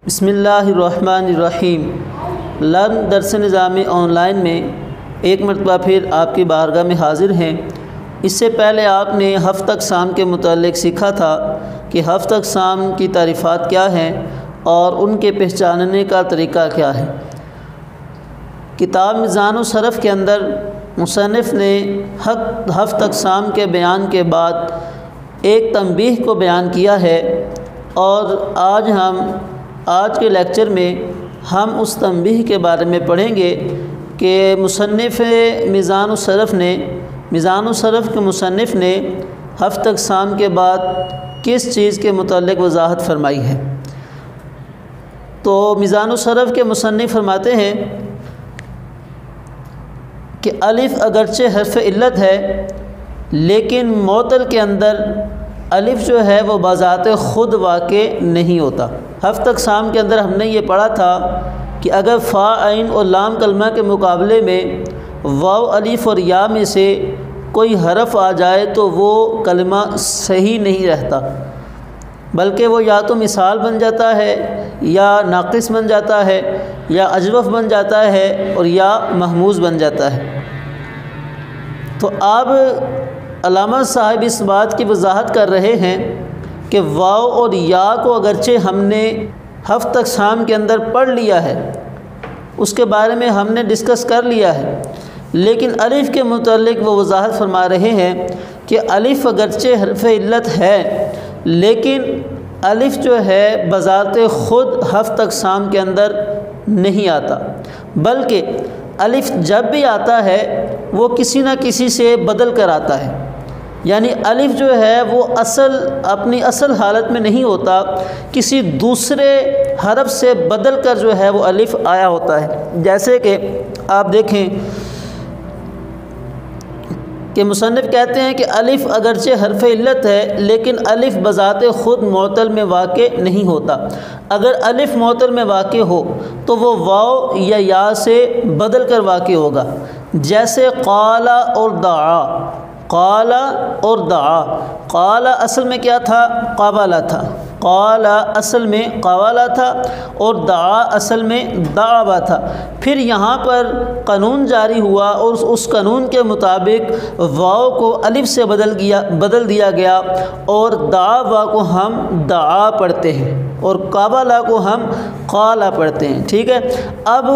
بسم اللہ الرحمن الرحیم۔ لرن درس نظام آن لائن میں ایک مرتبہ پھر آپ کی بارگاہ میں حاضر ہیں۔ اس سے پہلے آپ نے ہفتہ اقسام کے متعلق سیکھا تھا کہ ہفتہ اقسام کی تعریفات کیا ہیں اور ان کے پہچاننے کا طریقہ کیا ہے۔ کتاب میزان و صرف کے اندر مصنف نے ہفتہ اقسام کے بیان کے بعد ایک تنبیہ کو بیان کیا ہے، اور آج کے لیکچر میں ہم اس تنبیہ کے بارے میں پڑھیں گے کہ مصنف میزان و صرف کے مصنف نے ہفتہ اقسام کے بعد کس چیز کے متعلق وضاحت فرمائی ہے۔ تو میزان و صرف کے مصنف فرماتے ہیں کہ الف اگرچہ حرف علت ہے، لیکن معطل کے اندر الف جو ہے وہ بذات خود واقع نہیں ہوتا۔ ہفتہ اقسام کے اندر ہم نے یہ پڑھا تھا کہ اگر فا عین اور لام کلمہ کے مقابلے میں واو الف اور یا میں سے کوئی حرف آ جائے تو وہ کلمہ صحیح نہیں رہتا، بلکہ وہ یا تو مثال بن جاتا ہے، یا ناقص بن جاتا ہے، یا اجوف بن جاتا ہے، اور یا محموز بن جاتا ہے۔ تو اب علامہ صاحب اس بات کی وضاحت کر رہے ہیں کہ واو اور یا کو اگرچہ ہم نے ہفتہ اقسام کے اندر پڑھ لیا ہے، اس کے بارے میں ہم نے ڈسکس کر لیا ہے، لیکن الف کے متعلق وہ وضاحت فرما رہے ہیں کہ الف اگرچہ حرف علت ہے، لیکن الف جو ہے بذات خود ہفتہ اقسام کے اندر نہیں آتا، بلکہ الف جب بھی آتا ہے وہ کسی نہ کسی سے بدل کر آتا ہے۔ یعنی الف جو ہے وہ اپنی اصل حالت میں نہیں ہوتا، کسی دوسرے حرف سے بدل کر جو ہے وہ الف آیا ہوتا ہے۔ جیسے کہ آپ دیکھیں کہ مصنف کہتے ہیں کہ الف اگرچہ حرف علت ہے، لیکن الف بذات خود معطل میں واقع نہیں ہوتا۔ اگر الف معطل میں واقع ہو تو وہ واو یا یا سے بدل کر واقع ہوگا، جیسے قال اور دعا۔ قال اور دعا، قال اصل میں کیا تھا؟ قابلہ تھا، قال اصل میں قابلہ تھا، اور دعا اصل میں دعوا تھا۔ پھر یہاں پر قانون جاری ہوا اور اس قانون کے مطابق واو کو الف سے بدل دیا گیا، اور دعوا کو ہم دعا پڑھتے ہیں اور قابلہ کو ہم قال پڑھتے ہیں۔ ٹھیک ہے، اب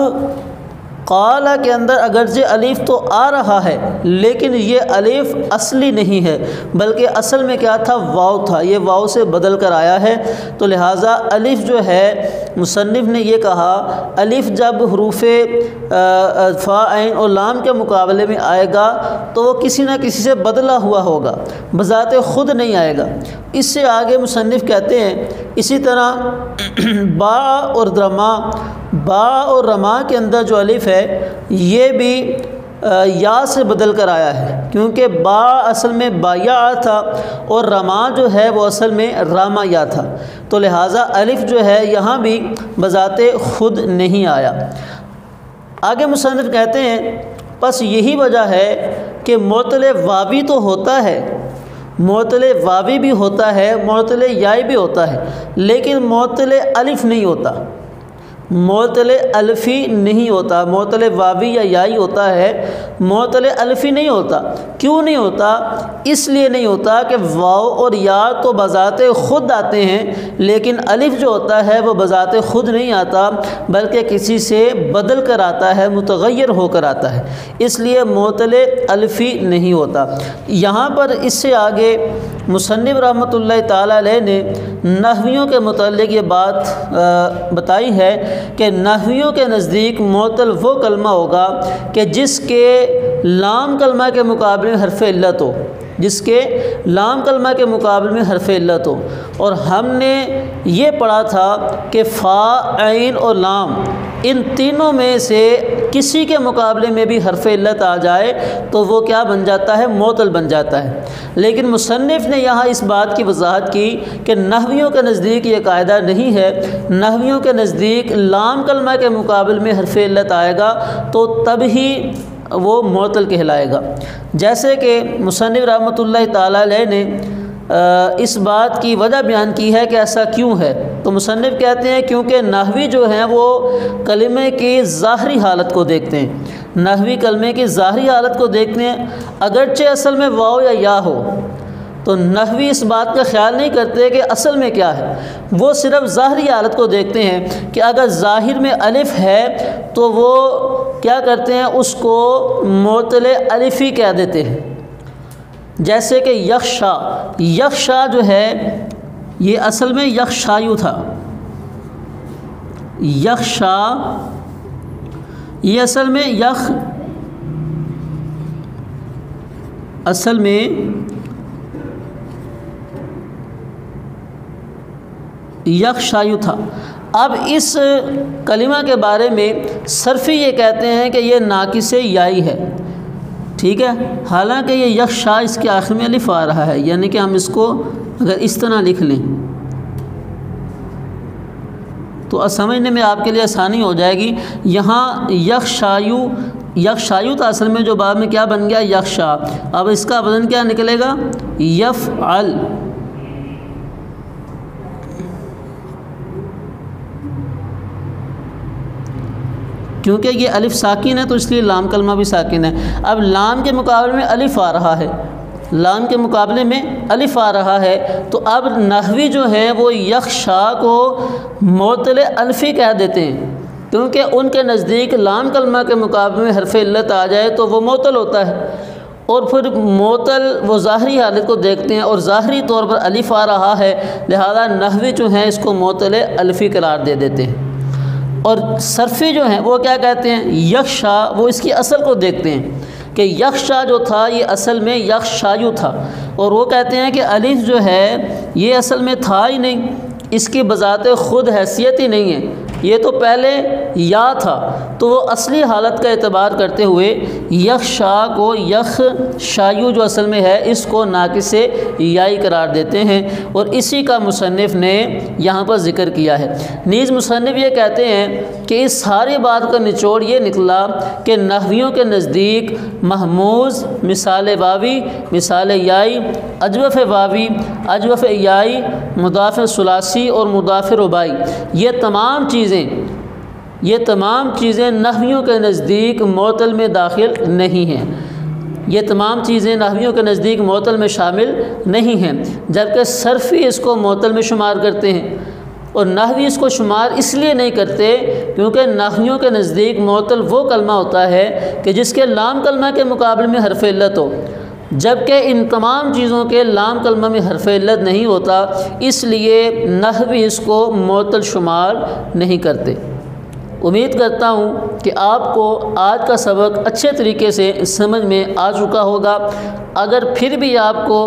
قال کے اندر اگرچہ الف تو آ رہا ہے، لیکن یہ الف اصلی نہیں ہے، بلکہ اصل میں کیا تھا؟ واو تھا، یہ واو سے بدل کر آیا ہے۔ تو لہٰذا الف جو ہے مصنف نے یہ کہا الف جب حروف فا عین اور لام کے مقابلے میں آئے گا تو وہ کسی نہ کسی سے بدلا ہوا ہوگا، بذات خود نہیں آئے گا۔ اس سے آگے مصنف کہتے ہیں اسی طرح با اور رما کے اندر جو الف ہے یہ بھی یا سے بدل کر آیا ہے، کیونکہ با اصل میں بایا تھا اور رما جو ہے وہ اصل میں راما یا تھا، تو لہٰذا الف جو ہے یہاں بھی بذات خود نہیں آیا۔ آگے مصنف کہتے ہیں پس یہی وجہ ہے کہ معطل واوی تو ہوتا ہے، معطل واوی بھی ہوتا ہے، معطل یائی بھی ہوتا ہے، لیکن معطل الف نہیں ہوتا، معطل الفی نہیں ہوتا۔ معطل واوی یا یائی ہوتا ہے، معطل الفی نہیں ہوتا۔ کیوں نہیں ہوتا؟ اس لیے نہیں ہوتا کہ واو اور یا تو بذات خود آتے ہیں، لیکن الف جو ہوتا ہے وہ بذات خود نہیں آتا، بلکہ کسی سے بدل کر آتا ہے، متغیر ہو کر آتا ہے، اس لیے معطل الفی نہیں ہوتا۔ یہاں پر اس سے آگے مصنف رحمۃ اللہ تعالیٰ علیہ نے نحویوں کے متعلق یہ بات بتائی ہے کہ نحویوں کے نزدیک معطل وہ کلمہ ہوگا کہ جس کے لام کلمہ کے مقابلے میں حرف علت ہو، جس کے لام کلمہ کے مقابلے میں حرف علت ہو۔ اور ہم نے یہ پڑھا تھا کہ فا عین اور لام ان تینوں میں سے کسی کے مقابلے میں بھی حرف علت آ جائے تو وہ کیا بن جاتا ہے؟ معطل بن جاتا ہے۔ لیکن مصنف نے یہاں اس بات کی وضاحت کی کہ نحویوں کے نزدیک یہ قاعدہ نہیں ہے، نحویوں کے نزدیک لام کلمہ کے مقابلے میں حرف علت آئے گا تو تب ہی وہ معطل کہلائے گا۔ جیسے کہ مصنف رحمۃ اللہ تعالیٰ علیہ نے اس بات کی وجہ بیان کی ہے کہ ایسا کیوں ہے۔ تو مصنف کہتے ہیں کیونکہ نحوی جو ہیں وہ کلمے کی ظاہری حالت کو دیکھتے ہیں، نحوی کلمے کی ظاہری حالت کو دیکھتے ہیں، اگرچہ اصل میں واو یا یا ہو تو نحوی اس بات کا خیال نہیں کرتے کہ اصل میں کیا ہے، وہ صرف ظاہری حالت کو دیکھتے ہیں کہ اگر ظاہر میں الف ہے تو وہ کیا کرتے ہیں، اس کو معطل الفی کہہ دیتے ہیں۔ جیسے کہ یخشا، یخشا جو ہے یہ اصل میں یخشایو تھا، یخشا یہ اصل میں اصل میں یخشایو تھا۔ اب اس کلمہ کے بارے میں صرفی یہ کہتے ہیں کہ یہ ناقص یائی ہے، ٹھیک ہے، حالانکہ یہ یخشا اس کے آخر میں الف آ رہا ہے، یعنی کہ ہم اس کو اگر اس طرح لکھ لیں تو سمجھنے میں آپ کے لیے آسانی ہو جائے گی۔ یہاں یخشایو، یخشایو تھا اصل میں، جو بعد میں کیا بن گیا، یخشا۔ اب اس کا وزن کیا نکلے گا، یفعل۔ کیونکہ یہ الف ساکن ہے تو اس لیے لام کلمہ بھی ساکن ہے۔ اب لام کے مقابلے میں الف آ رہا ہے، لام کے مقابلے میں الف آ رہا ہے، تو اب نحوی جو ہے وہ یخشا کو معطل الفی کہہ دیتے ہیں، کیونکہ ان کے نزدیک لام کلمہ کے مقابلے میں حرف علت آ جائے تو وہ معطل ہوتا ہے، اور پھر معطل وہ ظاہری حالت کو دیکھتے ہیں اور ظاہری طور پر الف آ رہا ہے، لہذا نحوی جو ہیں اس کو معطل الفی قرار دے دیتے ہیں۔ اور صرفی جو ہیں وہ کیا کہتے ہیں، یخشا، وہ اس کی اصل کو دیکھتے ہیں کہ یخشا جو تھا یہ اصل میں یخشایو تھا، اور وہ کہتے ہیں کہ الف جو ہے یہ اصل میں تھا ہی نہیں، اس کی بذات خود حیثیت ہی نہیں ہے، یہ تو پہلے یا تھا، تو وہ اصلی حالت کا اعتبار کرتے ہوئے یخشا کو یخشایو جو اصل میں ہے اس کو ناقص یائی قرار دیتے ہیں، اور اسی کا مصنف نے یہاں پر ذکر کیا ہے۔ نیز مصنف یہ کہتے ہیں کہ اس ساری بات کا نچوڑ یہ نکلا کہ نحویوں کے نزدیک محموز، مثال واوی، مثال یائی، اجوف واوی، اجوف یائی، مضاف ثلاثی اور مضاف رباعی، یہ تمام چیزیں نحویوں کے نزدیک معطل میں داخل نہیں ہیں، یہ تمام چیزیں نحویوں کے نزدیک معطل میں شامل نہیں ہیں، جبکہ صرفی اس کو معطل میں شمار کرتے ہیں، اور نحوی اس کو شمار اس لیے نہیں کرتے کیونکہ نحویوں کے نزدیک معطل وہ کلمہ ہوتا ہے کہ جس کے لام کلمہ کے مقابلے میں حرف علت ہو، جبکہ ان تمام چیزوں کے لام کلمہ میں حرف علت نہیں ہوتا، اس لیے نحوی اس کو معطل شمار نہیں کرتے۔ امید کرتا ہوں کہ آپ کو آج کا سبق اچھے طریقے سے سمجھ میں آ چکا ہوگا۔ اگر پھر بھی آپ کو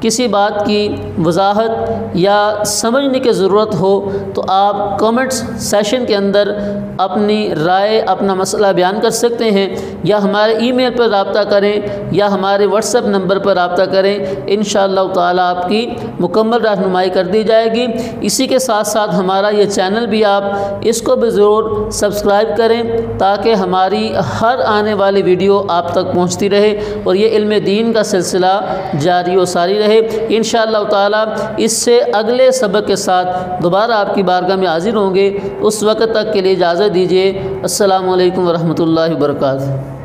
کسی بات کی وضاحت یا سمجھنے کی ضرورت ہو تو آپ کامنٹس سیشن کے اندر اپنی رائے، اپنا مسئلہ بیان کر سکتے ہیں، یا ہمارے ای میل پر رابطہ کریں یا ہمارے واٹس ایپ نمبر پر رابطہ کریں، انشاءاللہ تعالی آپ کی مکمل رہنمائی کر دی جائے گی۔ اسی کے ساتھ ساتھ ہمارا یہ چینل بھی آپ اس کو بھی ضرور سبسکرائب کریں تاکہ ہماری ہر آنے والی ویڈیو آپ تک پہنچتی رہے اور یہ علم دین کا سلسلہ جاری و ساری رہے۔ انشاءاللہ تعالی اس سے اگلے سبق کے ساتھ دوبارہ آپ کی بارگاہ میں حاضر ہوں گے۔ اس وقت تک کے لیے اجازت دیجیے۔ السلام علیکم ورحمۃ اللہ وبرکاتہ۔